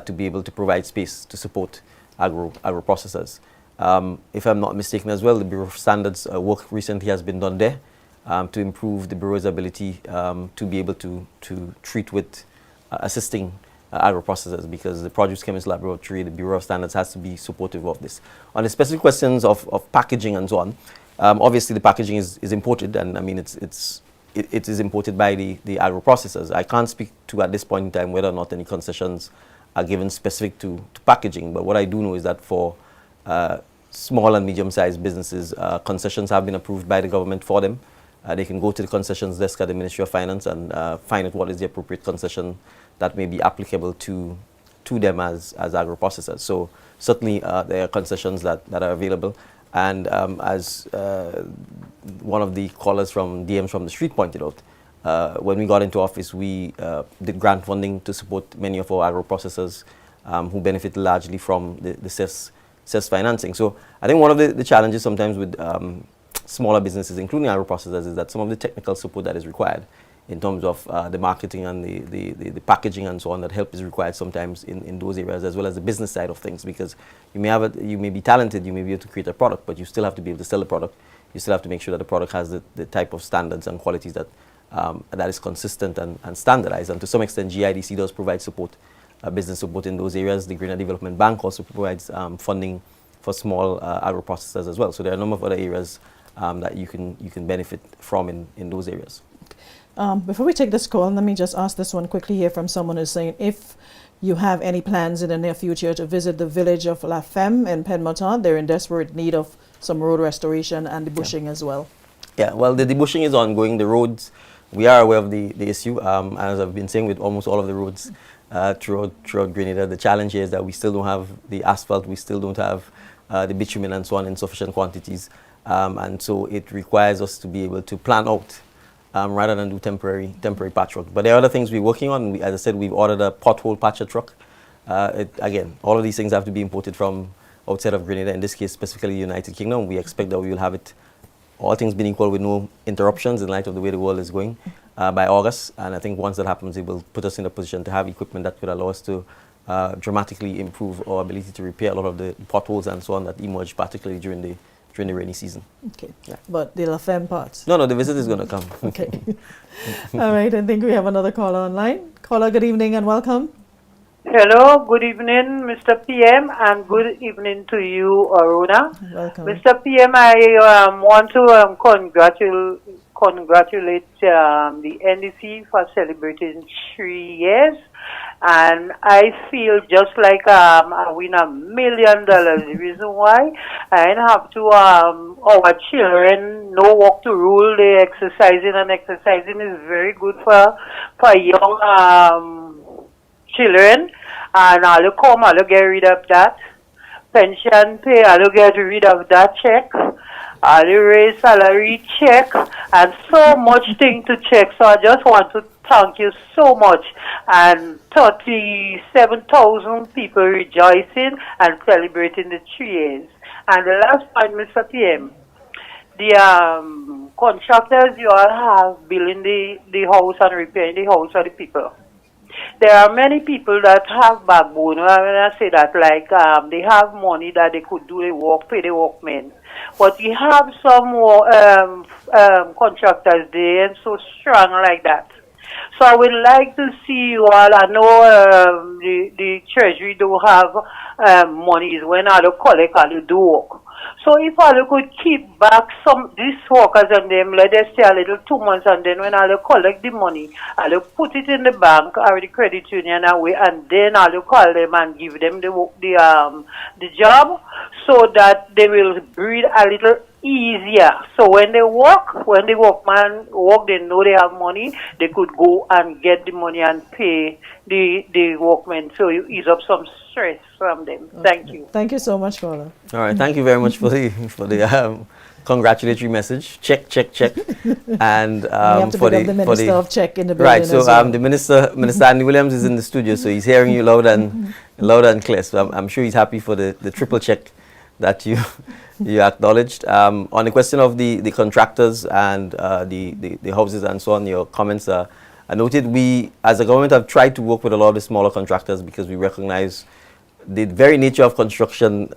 to be able to provide space to support agro processors. If I'm not mistaken as well, the Bureau of Standards work recently has been done there to improve the Bureau's ability to be able to treat with assisting agro-processors, because the Produce Chemist Laboratory, the Bureau of Standards has to be supportive of this. On the specific questions of packaging and so on, obviously the packaging is imported, and I mean it is imported by the agro-processors. I can't speak to at this point in time whether or not any concessions are given specific to packaging, but what I do know is that for small and medium-sized businesses, concessions have been approved by the government for them. They can go to the concessions desk at the Ministry of Finance and find out what is the appropriate concession that may be applicable to them as agro-processors. So certainly there are concessions that are available. And as one of the callers from DMs from the street pointed out, when we got into office, we did grant funding to support many of our agro-processors who benefit largely from the CES financing. So I think one of the challenges sometimes with smaller businesses, including agro-processors, is that some of the technical support that is required in terms of the marketing and the packaging and so on, that help is required sometimes in those areas, as well as the business side of things, because you may be talented, you may be able to create a product, but you still have to be able to sell the product. You still have to make sure that the product has the type of standards and qualities that that is consistent and standardized. And to some extent, GIDC does provide support, business support in those areas. The Grenada Development Bank also provides funding for small agro-processors as well. So there are a number of other areas that you can benefit from in those areas. Before we take this call, let me just ask this one quickly here from someone who's saying, if you have any plans in the near future to visit the village of La Femme in Penmouton, they're in desperate need of some road restoration and debushing as well. Yeah, well, the debushing is ongoing. The roads, we are aware of the issue. As I've been saying with almost all of the roads throughout Grenada, the challenge here is that we still don't have the asphalt, we still don't have the bitumen and so on in sufficient quantities. And so it requires us to be able to plan out rather than do temporary patchwork. But there are other things we're working on. As I said, we've ordered a pothole patcher truck. Again, all of these things have to be imported from outside of Grenada, in this case specifically the United Kingdom. We expect that we will have it, all things being equal, with no interruptions in light of the way the world is going by August. And I think once that happens, it will put us in a position to have equipment that could allow us to dramatically improve our ability to repair a lot of the potholes and so on that emerge, particularly during the rainy season. Okay. Yeah. But the La Femme parts? No, the visit is going to come. Okay. All right, I think we have another caller online. Caller, good evening and welcome. Hello, good evening, Mr. PM, and good evening to you, Aruna. Welcome. Mr. PM, I want to congratulate the NDC for celebrating 3 years, and I feel just like I win $1 million. The reason why I have to our children know what to rule. They exercising, and exercising is very good for young children, and I'll come, I'll get rid of that. Pension pay, I'll get rid of that check. I'll raise salary check, and so much thing to check. So I just want to thank you so much. And 37,000 people rejoicing and celebrating the 3 years. And the last point, Mr. PM, the contractors you all have building the house and repairing the house of the people. There are many people that have backbone. When I say that, like they have money that they could do the work, pay the workmen. But we have some contractors there and so strong like that. So I would like to see you all. I know the treasury do have monies when I collect and do work. So if I could keep back some these workers and them, let them stay a little 2 months, and then when I collect the money, I'll put it in the bank or the credit union away, and then I'll call them and give them the job, so that they will breathe a little easier. So when they work, when the workman work, they know they have money, they could go and get the money and pay the workmen. So you ease up some stress from them. Okay. Thank you. Thank you so much, Paula. All right, thank you very much for the congratulatory message. Check. And we have to for pick up the Minister of Check in the building. Right, so as well. the Minister Andy Williams is in the studio, so he's hearing you loud and clear. So I'm sure he's happy for the triple check that you acknowledged. On the question of the contractors and the houses and so on, your comments are noted. We, as a government, have tried to work with a lot of the smaller contractors because we recognize the very nature of construction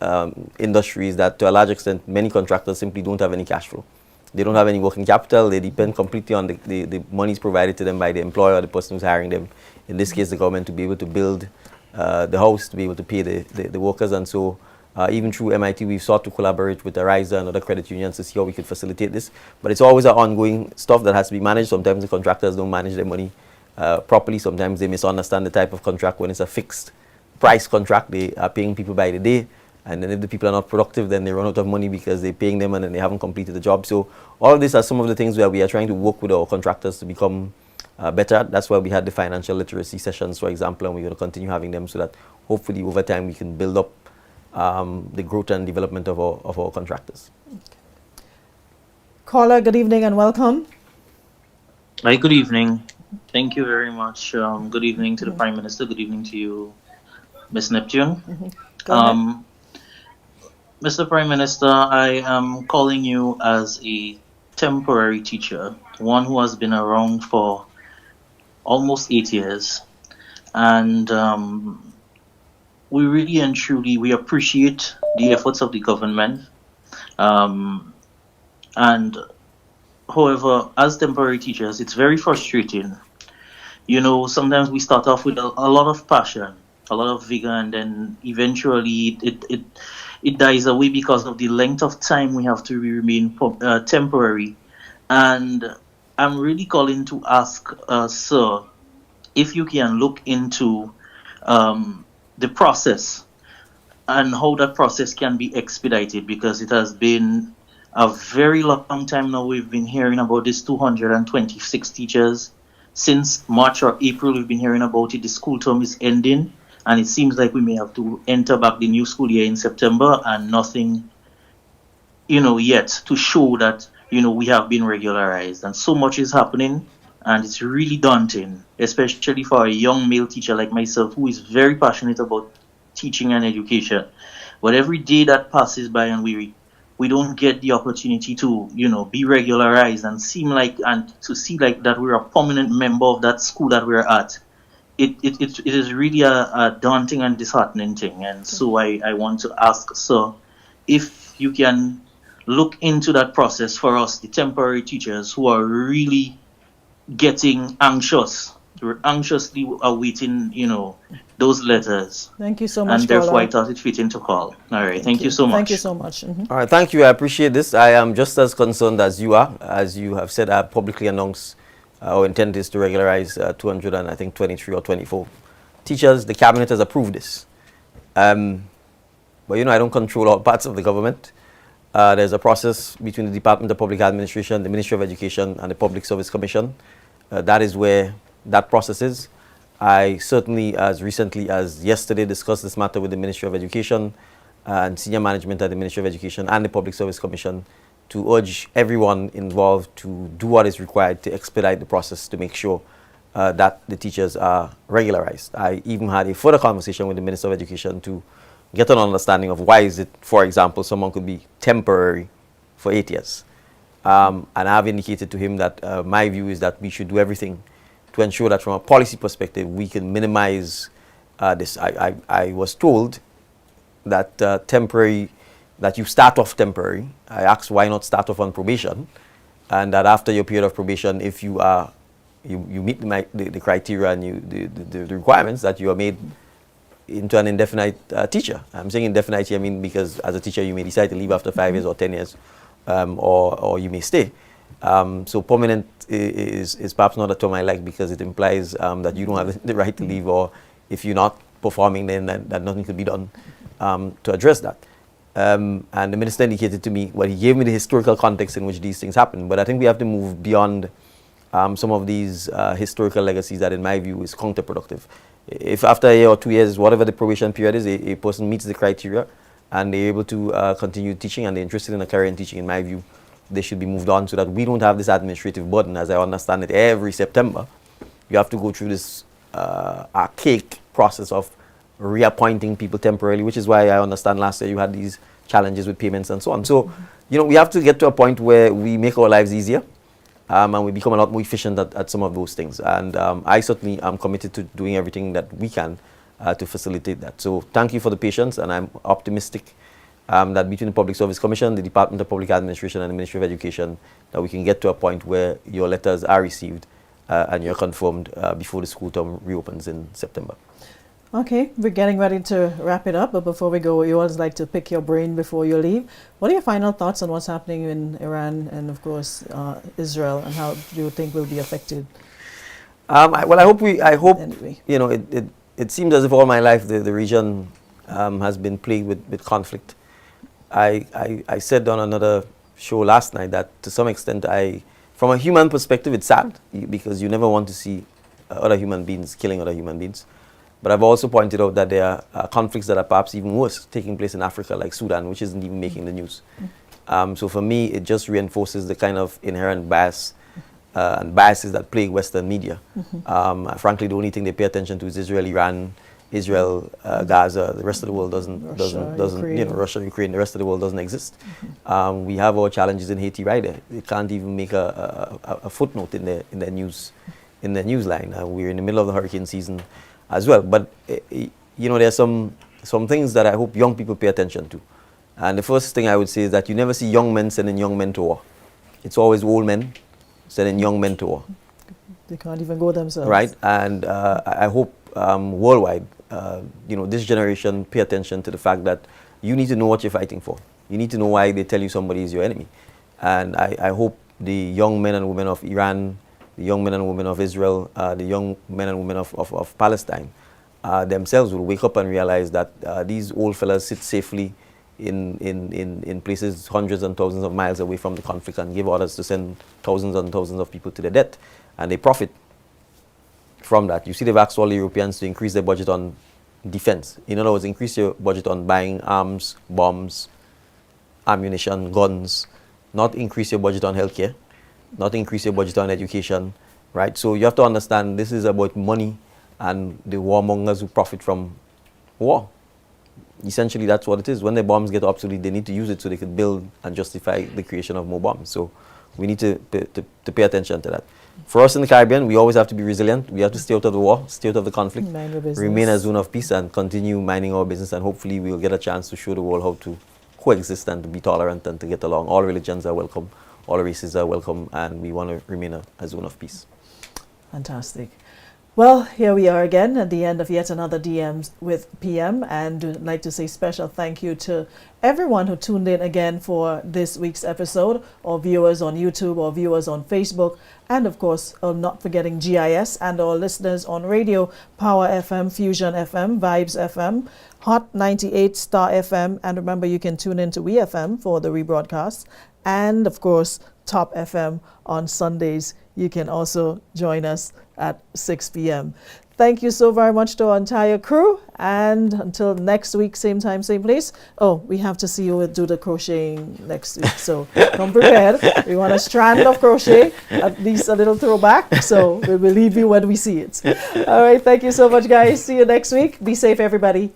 industries that, to a large extent, many contractors simply don't have any cash flow. They don't have any working capital. They depend completely on the monies provided to them by the employer or the person who's hiring them, in this case the government, to be able to build the house, to be able to pay the workers. And so even through MIT, we've sought to collaborate with Ariza and other credit unions to see how we could facilitate this. But it's always an ongoing stuff that has to be managed. Sometimes the contractors don't manage their money properly. Sometimes they misunderstand the type of contract. When it's a fixed price contract, they are paying people by the day. And then if the people are not productive, then they run out of money because they're paying them and then they haven't completed the job. So all of these are some of the things where we are trying to work with our contractors to become better. That's why we had the financial literacy sessions, for example, and we're going to continue having them so that hopefully over time we can build up the growth and development of our contractors. Caller, good evening and welcome. Hi, good evening. Thank you very much. Good evening to the Prime Minister. Good evening to you, Ms. Neptune. Mr. Prime Minister, I am calling you as a temporary teacher, one who has been around for almost 8 years. And we really and truly, we appreciate the efforts of the government. And however, as temporary teachers, it's very frustrating. You know, sometimes we start off with a lot of passion, a lot of vigor, and then eventually it dies away because of the length of time we have to remain temporary. And I'm really calling to ask, sir, if you can look into the process and how that process can be expedited, because it has been a very long time now. We've been hearing about this 226 teachers. Since March or April, we've been hearing about it. The school term is ending, and it seems like we may have to enter back the new school year in September, and nothing, yet to show that, we have been regularized. And so much is happening, and it's really daunting, especially for a young male teacher like myself, who is very passionate about teaching and education. But every day that passes by and we don't get the opportunity to, be regularized and to see like that we're a permanent member of that school that we're at. It is really a daunting and disheartening thing. And so I want to ask, sir, if you can look into that process for us, the temporary teachers who are really getting anxious anxiously awaiting, those letters. Thank you so much, And therefore, I caller. thought it fitting to call. All right. Thank you so much. Thank you so much. All right, thank you. I appreciate this. I am just as concerned as you are. As you have said, I publicly announced our intent is to regularize 23 or 24 teachers. The cabinet has approved this. But I don't control all parts of the government. There's a process between the Department of Public Administration, the Ministry of Education, and the Public Service Commission. That is where that process is. I certainly, as recently as yesterday, discussed this matter with the Ministry of Education and senior management at the Ministry of Education and the Public Service Commission to urge everyone involved to do what is required to expedite the process to make sure that the teachers are regularized. I even had a further conversation with the Minister of Education to get an understanding of why is it, for example, someone could be temporary for 8 years. And I've indicated to him that my view is that we should do everything to ensure that from a policy perspective, we can minimize this. I was told that that you start off temporary. I asked why not start off on probation, and that after your period of probation, if you meet the criteria and the requirements, that you are made into an indefinite teacher. I'm saying indefinite here, I mean, because as a teacher you may decide to leave after 5 years or 10 years, or you may stay. So permanent is perhaps not a term I like, because it implies that you don't have the right to leave, or if you're not performing, then that nothing could be done to address that. And the minister indicated to me, well, he gave me the historical context in which these things happen, but I think we have to move beyond some of these historical legacies that in my view is counterproductive. If after a year or 2 years, whatever the probation period is, a person meets the criteria and they're able to continue teaching and they're interested in a career in teaching, in my view, they should be moved on so that we don't have this administrative burden. As I understand it, every September, you have to go through this archaic process of reappointing people temporarily, which is why I understand last year you had these challenges with payments and so on. So, we have to get to a point where we make our lives easier. And we become a lot more efficient at some of those things. And I certainly am committed to doing everything that we can to facilitate that. So thank you for the patience, and I'm optimistic that between the Public Service Commission, the Department of Public Administration, and the Ministry of Education, that we can get to a point where your letters are received and you're confirmed before the school term reopens in September. Okay, we're getting ready to wrap it up, but before we go, you always like to pick your brain before you leave. What are your final thoughts on what's happening in Iran and, of course, Israel, and how do you think we'll be affected? Well, I hope, anyway. It seems as if all my life the region has been plagued with conflict. I said on another show last night that to some extent, from a human perspective, it's sad, because you never want to see other human beings killing other human beings. But I've also pointed out that there are conflicts that are perhaps even worse taking place in Africa, like Sudan, which isn't even making the news. So for me, it just reinforces the kind of inherent bias and biases that plague Western media. Frankly, the only thing they pay attention to is Israel, Iran, Israel, Gaza. The rest of the world doesn't Russia, Ukraine. The rest of the world doesn't exist. We have our challenges in Haiti right there. They can't even make a footnote in their news line. We're in the middle of the hurricane season as well, but there's some things that I hope young people pay attention to. And the first thing I would say is that you never see young men sending young men to war. It's always old men sending young men to war. They can't even go themselves. Right, and I hope worldwide, this generation pay attention to the fact that you need to know what you're fighting for. You need to know why they tell you somebody is your enemy. And I hope the young men and women of Iran, the young men and women of Israel, the young men and women of Palestine themselves will wake up and realize that these old fellas sit safely in places hundreds and thousands of miles away from the conflict and give orders to send thousands and thousands of people to their death. And they profit from that. You see, they've asked all the Europeans to increase their budget on defense. In other words, increase your budget on buying arms, bombs, ammunition, guns, not increase your budget on healthcare, not increase your budget on education, right? So you have to understand this is about money and the warmongers who profit from war. Essentially, that's what it is. When the bombs get obsolete, they need to use it so they can build and justify the creation of more bombs. So we need to pay attention to that. For us in the Caribbean, we always have to be resilient. We have to stay out of the war, stay out of the conflict, remain a zone of peace, and continue minding our business. And hopefully we'll get a chance to show the world how to coexist and to be tolerant and to get along. All religions are welcome. All races are welcome, and we want to remain a zone of peace. Fantastic. Well, here we are again at the end of yet another DMs with PM, and I'd like to say special thank you to everyone who tuned in again for this week's episode, or viewers on YouTube or viewers on Facebook, and of course, not forgetting GIS and our listeners on radio, Power FM, Fusion FM, Vibes FM, Hot 98 Star FM, and remember you can tune in to WeFM for the rebroadcast, and of course, Top FM on Sundays. You can also join us at 6 p.m. Thank you so very much to our entire crew, and until next week, same time, same place. Oh, we have to see you do the crocheting next week, so come prepared. We want a strand of crochet, at least a little throwback, so we will leave you when we see it. All right, thank you so much, guys. See you next week. Be safe, everybody.